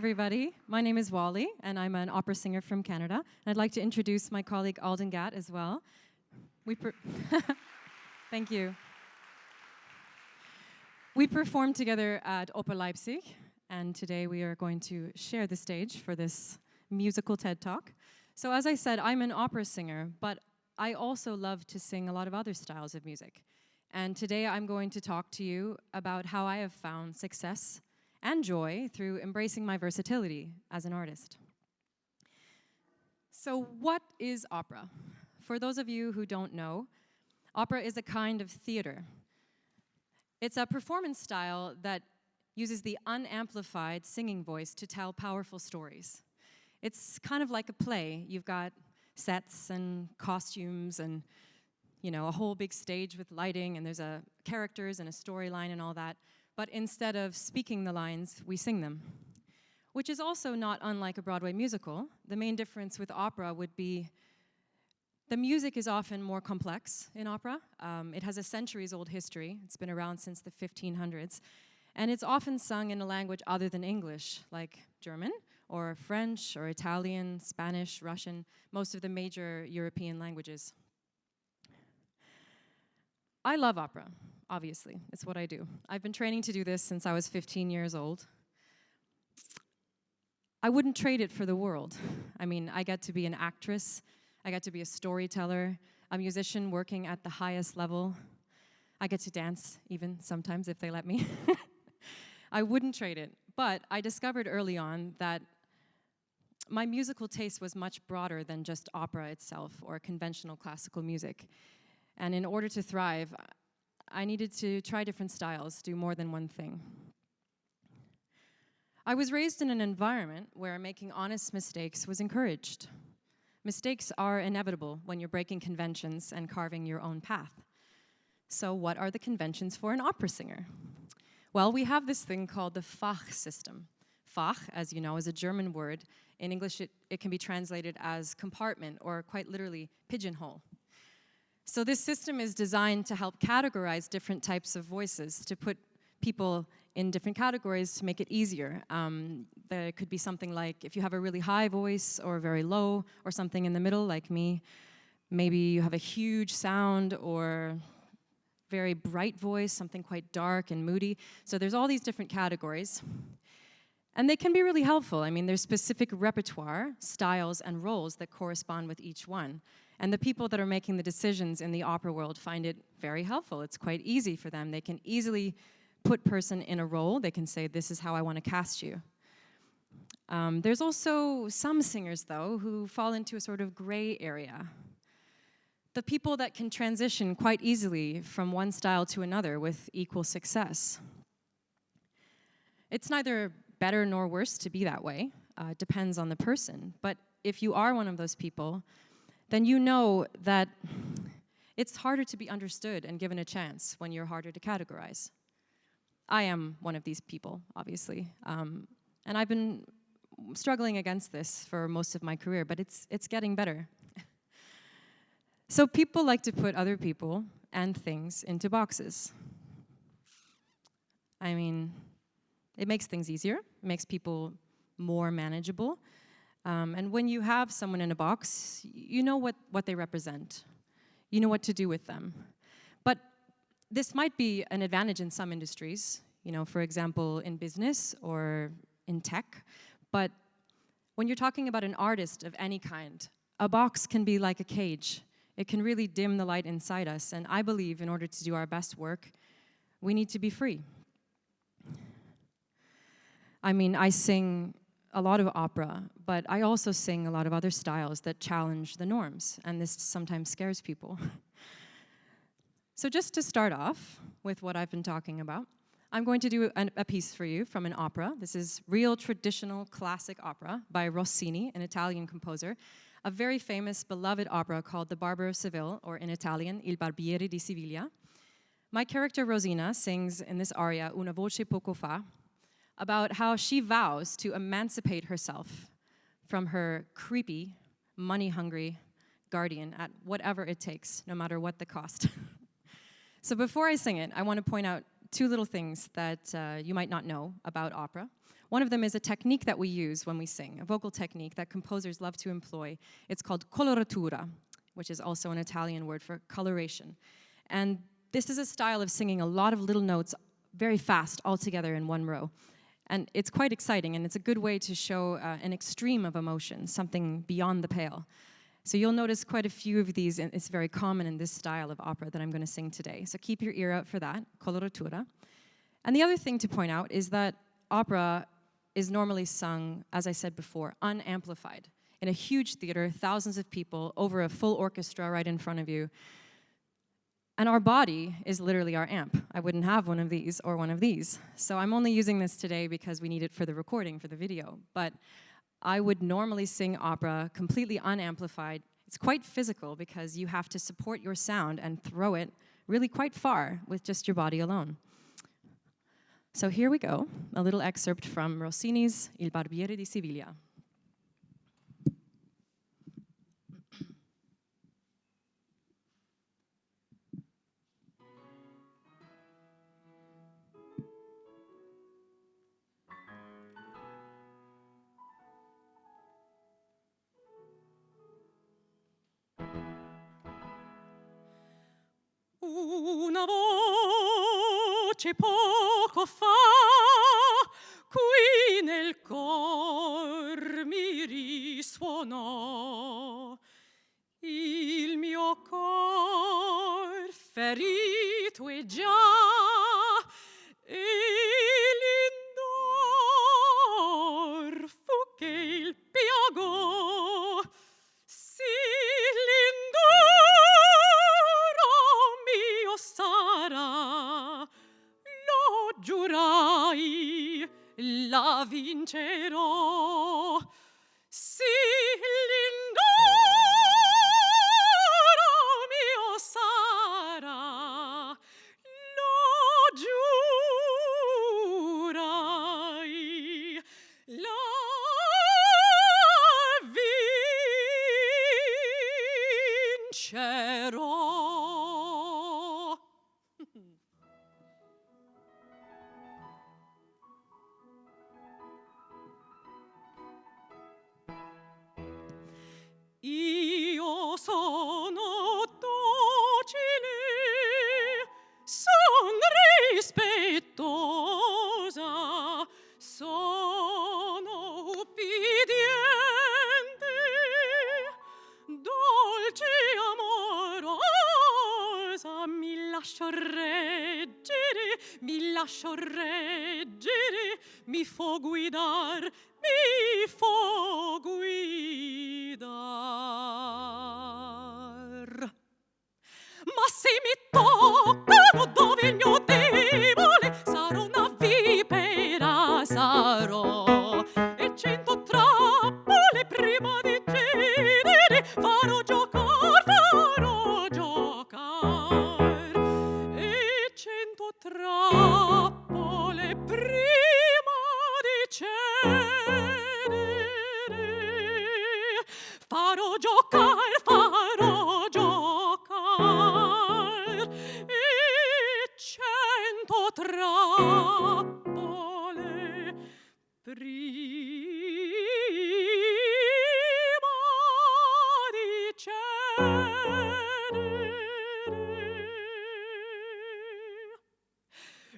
everybody. My name is Wally, and I'm an opera singer from Canada. And I'd like to introduce my colleague Alden Gatt as well. Thank you. We performed together at Oper Leipzig, and today we are going to share the stage for this musical TED Talk. So as I said, I'm an opera singer, but I also love to sing a lot of other styles of music. And today I'm going to talk to you about how I have found success and joy through embracing my versatility as an artist. So what is opera? For those of you who don't know, opera is a kind of theater. It's a performance style that uses the unamplified singing voice to tell powerful stories. It's kind of like a play. You've got sets and costumes and a whole big stage with lighting, and there's characters and a storyline and all that. But instead of speaking the lines, we sing them, which is also not unlike a Broadway musical. The main difference with opera would be the music is often more complex in opera. It has a centuries-old history. It's been around since the 1500s. And it's often sung in a language other than English, like German, or French, or Italian, Spanish, Russian, most of the major European languages. I love opera, obviously. It's what I do. I've been training to do this since I was 15 years old. I wouldn't trade it for the world. I mean, I get to be an actress. I get to be a storyteller, a musician working at the highest level. I get to dance, even sometimes, if they let me. I wouldn't trade it. But I discovered early on that my musical taste was much broader than just opera itself or conventional classical music. And in order to thrive, I needed to try different styles, do more than one thing. I was raised in an environment where making honest mistakes was encouraged. Mistakes are inevitable when you're breaking conventions and carving your own path. So what are the conventions for an opera singer? Well, we have this thing called the Fach system. Fach, as you know, is a German word. In English, it can be translated as compartment or quite literally pigeonhole. So this system is designed to help categorize different types of voices, to put people in different categories to make it easier. There could be something like if you have a really high voice or very low or something in the middle like me. Maybe you have a huge sound or very bright voice, something quite dark and moody. So there's all these different categories. And they can be really helpful. I mean, there's specific repertoire, styles, and roles that correspond with each one. And the people that are making the decisions in the opera world find it very helpful. It's quite easy for them. They can easily put person in a role. They can say, this is how I want to cast you. There's also some singers, though, who fall into a sort of gray area. The people that can transition quite easily from one style to another with equal success. It's neither better nor worse to be that way. It depends on the person. But if you are one of those people, then you know that it's harder to be understood and given a chance when you're harder to categorize. I am one of these people, obviously. And I've been struggling against this for most of my career, but it's getting better. So people like to put other people and things into boxes. I mean, it makes things easier. It makes people more manageable. And when you have someone in a box, you know what they represent. You know what to do with them. But this might be an advantage in some industries, for example, in business or in tech. But when you're talking about an artist of any kind, a box can be like a cage. It can really dim the light inside us. And I believe in order to do our best work, we need to be free. I mean, I sing a lot of opera, but I also sing a lot of other styles that challenge the norms, and this sometimes scares people. So just to start off with what I've been talking about, I'm going to do a piece for you from an opera. This is real traditional classic opera by Rossini, an Italian composer, a very famous, beloved opera called The Barber of Seville, or in Italian, Il Barbiere di Siviglia. My character Rosina sings in this aria, Una voce poco fa, about how she vows to emancipate herself from her creepy, money-hungry guardian at whatever it takes, no matter what the cost. So before I sing it, I want to point out two little things that you might not know about opera. One of them is a technique that we use when we sing, a vocal technique that composers love to employ. It's called coloratura, which is also an Italian word for coloration. And this is a style of singing a lot of little notes very fast all together in one row. And it's quite exciting, and it's a good way to show an extreme of emotion, something beyond the pale. So you'll notice quite a few of these, and it's very common in this style of opera that I'm going to sing today. So keep your ear out for that, coloratura. And the other thing to point out is that opera is normally sung, as I said before, unamplified. In a huge theater, thousands of people, over a full orchestra right in front of you. And our body is literally our amp. I wouldn't have one of these or one of these. So I'm only using this today because we need it for the recording, for the video. But I would normally sing opera completely unamplified. It's quite physical because you have to support your sound and throw it really quite far with just your body alone. So here we go, a little excerpt from Rossini's Il Barbiere di Siviglia. Una voce poco fa qui nel cor mi risuonò, il mio cor ferito è già e l'indor fu che il piagò, sì sarà, lo giurai, la vincerò. Sì, l'indoro mio sarà, lo giurai, la vincerò. Io sono docile, son rispettosa, sono ubbidiente, dolce e amorosa, mi lascio reggere, mi fo guidar, mi fo guidar. Ma se mi toccano dove il mio debole, sarò una vipera, sarò, e 100 trappole prima di cedere, farò giocar, e 100 trappole prima di cedere, farò giocar, e 100 trappole prima di cedere,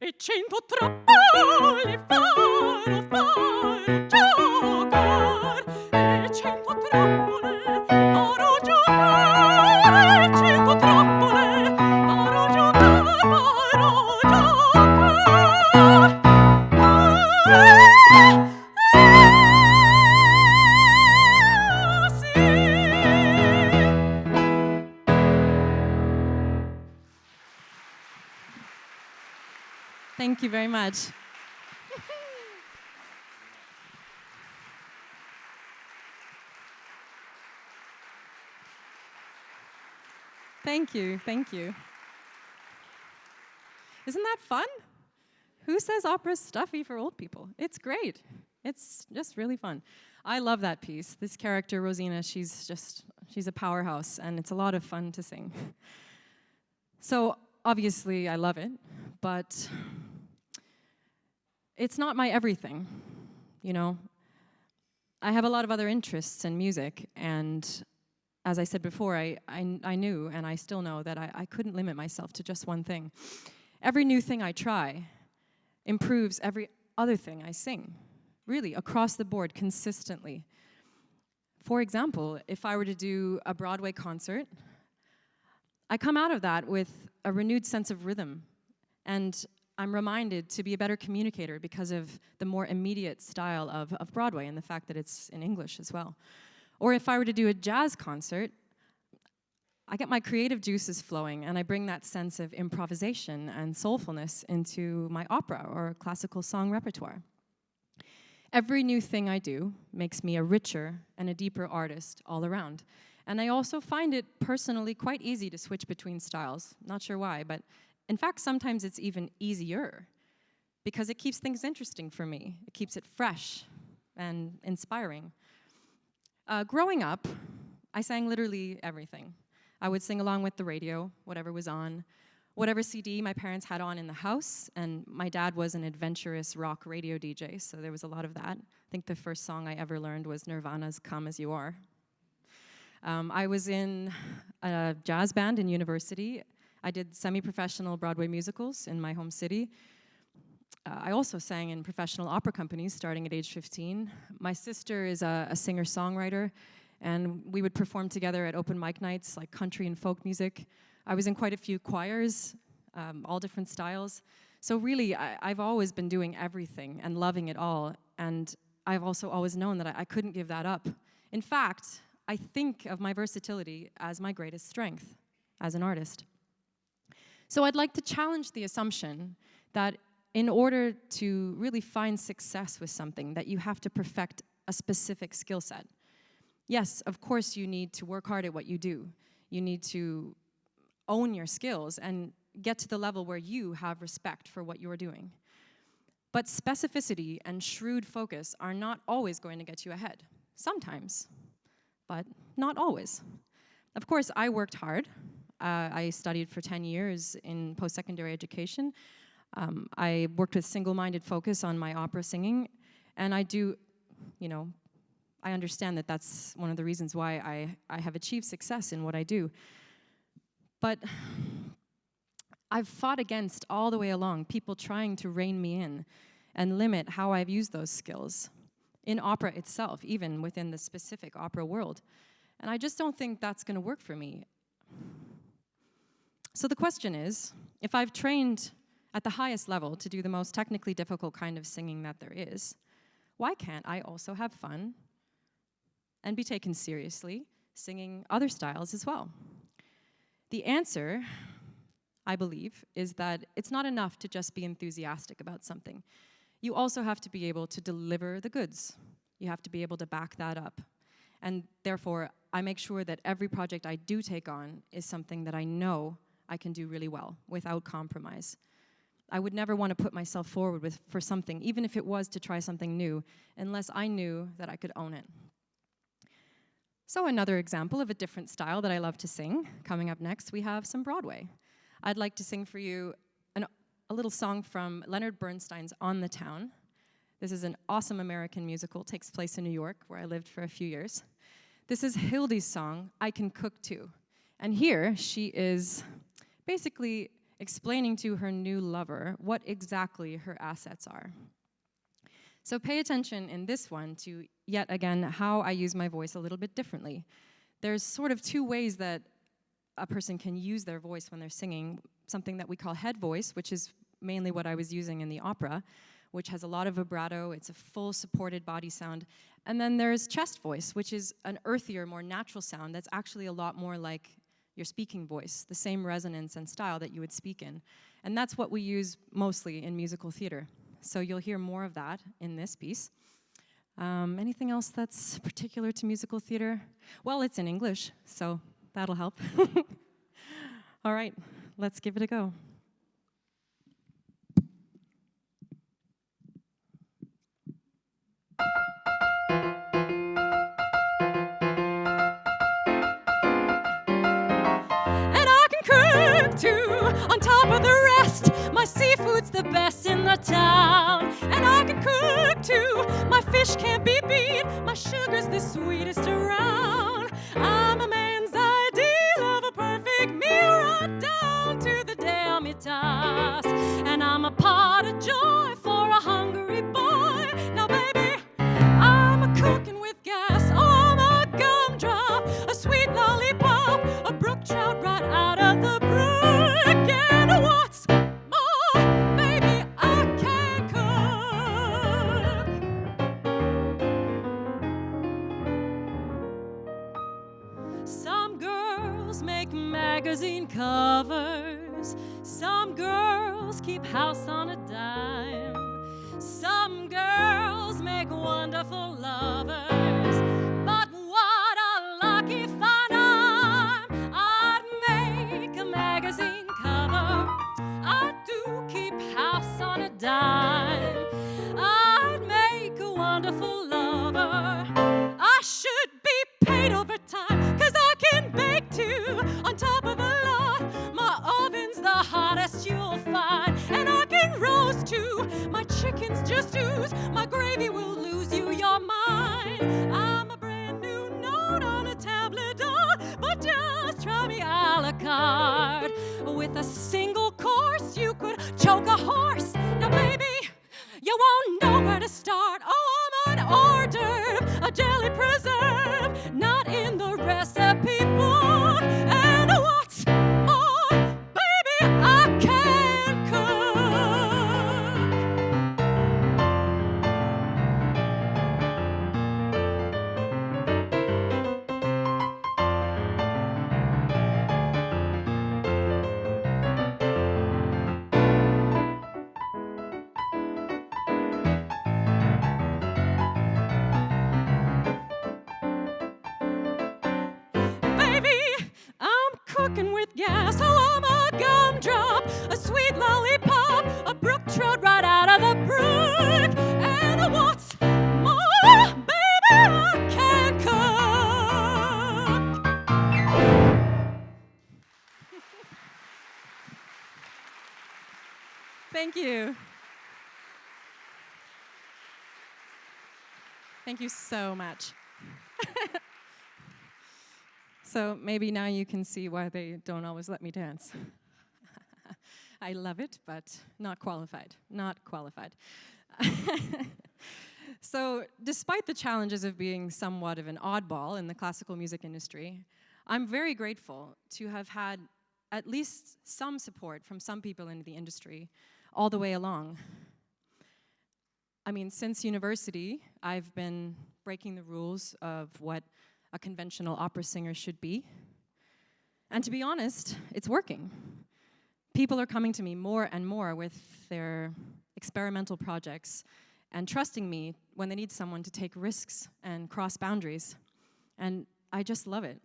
e 100 trappole farò giocar, e 100 trappole farò giocare, e 100 trappole farò giocare, sì. Thank you very much. Thank you, thank you. Isn't that fun? Who says opera's stuffy for old people? It's great. It's just really fun. I love that piece. This character, Rosina, she's a powerhouse, and it's a lot of fun to sing. So obviously I love it, but it's not my everything. you know, I have a lot of other interests in music, and as I said before, I knew, and I still know, that I couldn't limit myself to just one thing. Every new thing I try improves every other thing I sing, really, across the board, consistently. For example, if I were to do a Broadway concert, I come out of that with a renewed sense of rhythm, and I'm reminded to be a better communicator because of the more immediate style of Broadway and the fact that it's in English as well. Or if I were to do a jazz concert, I get my creative juices flowing, and I bring that sense of improvisation and soulfulness into my opera or classical song repertoire. Every new thing I do makes me a richer and a deeper artist all around. And I also find it personally quite easy to switch between styles. Not sure why, but in fact, sometimes it's even easier because it keeps things interesting for me. It keeps it fresh and inspiring. Growing up, I sang literally everything. I would sing along with the radio, whatever was on, whatever CD my parents had on in the house, and my dad was an adventurous rock radio DJ, so there was a lot of that. I think the first song I ever learned was Nirvana's Come As You Are. I was in a jazz band in university. I did semi-professional Broadway musicals in my home city. I also sang in professional opera companies starting at age 15. My sister is a singer-songwriter, and we would perform together at open mic nights like country and folk music. I was in quite a few choirs, all different styles. So really, I've always been doing everything and loving it all, and I've also always known that I couldn't give that up. In fact, I think of my versatility as my greatest strength as an artist. So I'd like to challenge the assumption that in order to really find success with something, that you have to perfect a specific skill set. Yes, of course you need to work hard at what you do. You need to own your skills and get to the level where you have respect for what you're doing. But specificity and shrewd focus are not always going to get you ahead. Sometimes, but not always. Of course, I worked hard. I studied for 10 years in post-secondary education. I worked with single-minded focus on my opera singing, and I understand that that's one of the reasons why I have achieved success in what I do. But I've fought against all the way along people trying to rein me in and limit how I've used those skills in opera itself, even within the specific opera world. And I just don't think that's going to work for me. So the question is, if I've trained at the highest level to do the most technically difficult kind of singing that there is, why can't I also have fun and be taken seriously singing other styles as well? The answer, I believe, is that it's not enough to just be enthusiastic about something. You also have to be able to deliver the goods. You have to be able to back that up. And therefore, I make sure that every project I do take on is something that I know I can do really well without compromise. I would never want to put myself forward for something, even if it was to try something new, unless I knew that I could own it. So another example of a different style that I love to sing. Coming up next, we have some Broadway. I'd like to sing for you a little song from Leonard Bernstein's On the Town. This is an awesome American musical. It takes place in New York, where I lived for a few years. This is Hildy's song, I Can Cook Too. And here, she is basically explaining to her new lover what exactly her assets are. So pay attention in this one to, yet again, how I use my voice a little bit differently. There's sort of two ways that a person can use their voice when they're singing, something that we call head voice, which is mainly what I was using in the opera, which has a lot of vibrato, it's a full supported body sound. And then there's chest voice, which is an earthier, more natural sound that's actually a lot more like your speaking voice, the same resonance and style that you would speak in. And that's what we use mostly in musical theater. So you'll hear more of that in this piece. Anything else that's particular to musical theater? Well, it's in English, so that'll help. All right, let's give it a go. On top of the rest, my seafood's the best in the town. And I can cook too. My fish can't be beat. My sugar's the sweetest around. I'm a man's ideal of a perfect meal, right down to the day me toss. And I'm a pot of joy for a hungry boy. Now, baby, I'm a cooking with gas. Oh, I'm a gumdrop, a sweet lollipop, a brook trout right out of the brook. And what's more, baby, I can cook. Some girls make magazine covers. Some girls keep house on a dime. Some girls make wonderful lovers. But what a lucky fun I'm. I'd make a magazine cover. I do keep house on a dime. I'd make a wonderful lover. I should be paid overtime, 'cause I can bake too. On top of the lot, my oven's the hottest you'll find. And I can roast too. My chickens just ooze. My gravy will lose you your mind. I'm a brand new note on a tablet, but just try me a la carte. With a single course, you could choke a horse. Now, baby, you won't know where to start. Oh, I'm an hors d'oeuvre, a jelly preserve, not in the recipe book. And what's more, baby, I can cook. Baby, I'm cooking with gas. Oh, I'm a gumdrop, a sweet lollipop, a brook trout right out of the brook. And what's more, baby, I can cook. Thank you. Thank you so much. So maybe now you can see why they don't always let me dance. I love it, but not qualified. Not qualified. So despite the challenges of being somewhat of an oddball in the classical music industry, I'm very grateful to have had at least some support from some people in the industry all the way along. I mean, since university, I've been breaking the rules of what a conventional opera singer should be. And to be honest, it's working. People are coming to me more and more with their experimental projects and trusting me when they need someone to take risks and cross boundaries. And I just love it.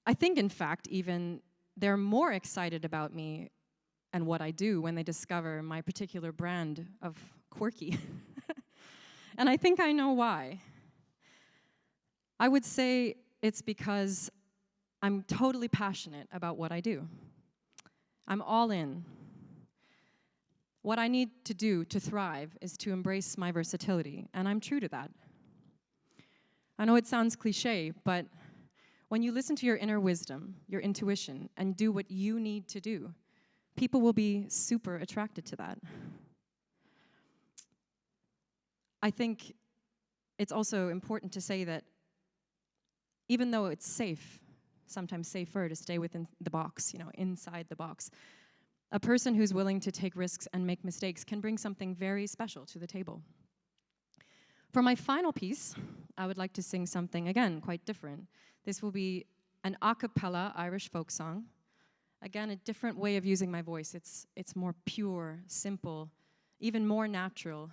I think, in fact, even they're more excited about me and what I do when they discover my particular brand of quirky. And I think I know why. I would say it's because I'm totally passionate about what I do. I'm all in. What I need to do to thrive is to embrace my versatility, and I'm true to that. I know it sounds cliche, but when you listen to your inner wisdom, your intuition, and do what you need to do, people will be super attracted to that. I think it's also important to say that even though it's safe, sometimes safer to stay within the box, inside the box, a person who's willing to take risks and make mistakes can bring something very special to the table. For my final piece, I would like to sing something, again, quite different. This will be an a cappella Irish folk song. Again, a different way of using my voice. It's more pure, simple, even more natural.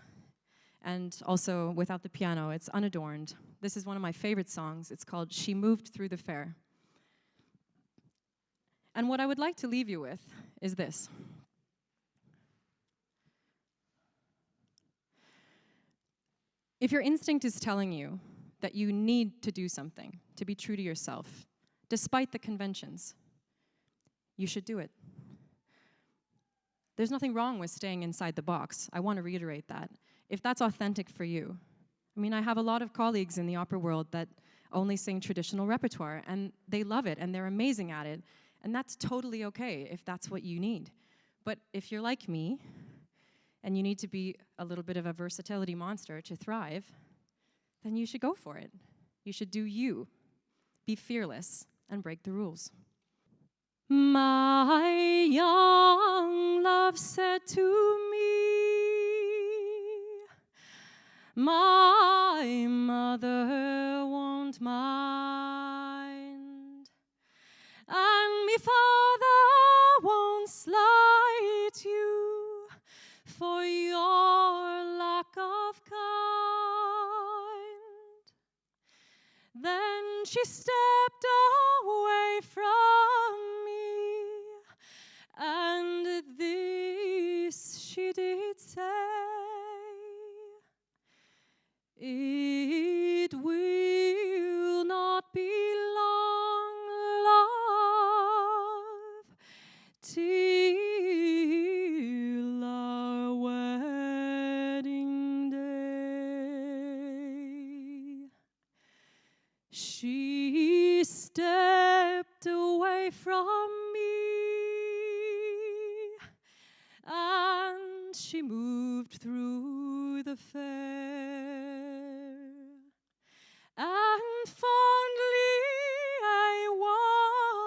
And also, without the piano, it's unadorned. This is one of my favorite songs. It's called She Moved Through the Fair. And what I would like to leave you with is this. If your instinct is telling you that you need to do something to be true to yourself, despite the conventions, you should do it. There's nothing wrong with staying inside the box. I want to reiterate that. if that's authentic for you. I mean, I have a lot of colleagues in the opera world that only sing traditional repertoire, and they love it, and they're amazing at it, and that's totally okay if that's what you need. But if you're like me, and you need to be a little bit of a versatility monster to thrive, then you should go for it. You should do you. Be fearless and break the rules. My young love said to me, my mother won't mind, and me father won't slight you for your lack of kind. Then she stepped away from me, and this she did say, it will not be long, love, till our wedding day. She stepped away from me, and she moved through the fair. And fondly I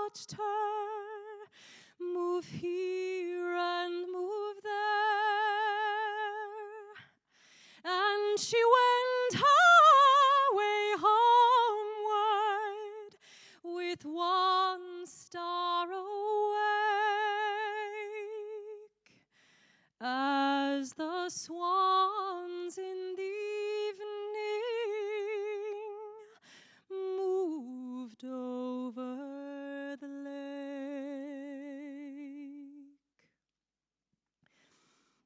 watched her move here and move there, and she went her way homeward with one star awake, as the swans in the evening moved over the lake.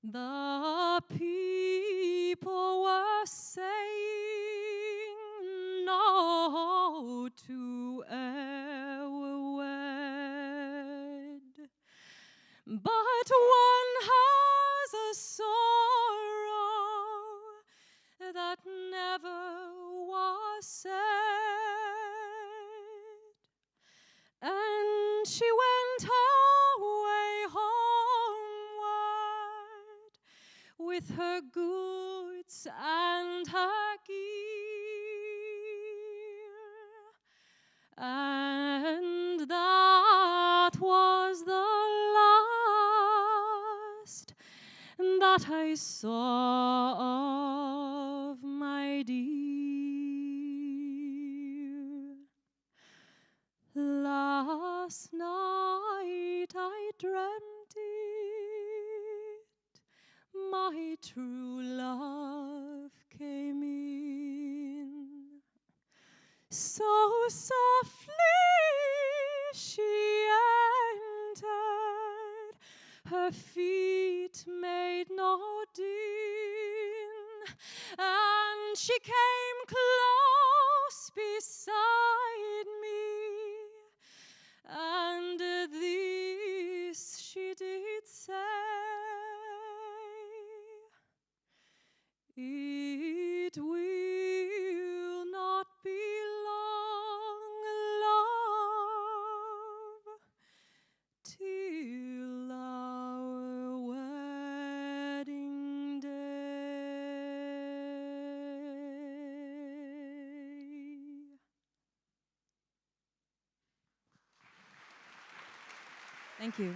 The people were saying no to our wed, but one has a sorrow that never was said, and she went her way homeward with her goods and her gear, and that was the last that I saw of my dear. Last night I dreamt it, my true love came in. So softly she entered, her feet made no din, and she came close beside me, and this she did say, it will not be long, love, till our wedding day. Thank you.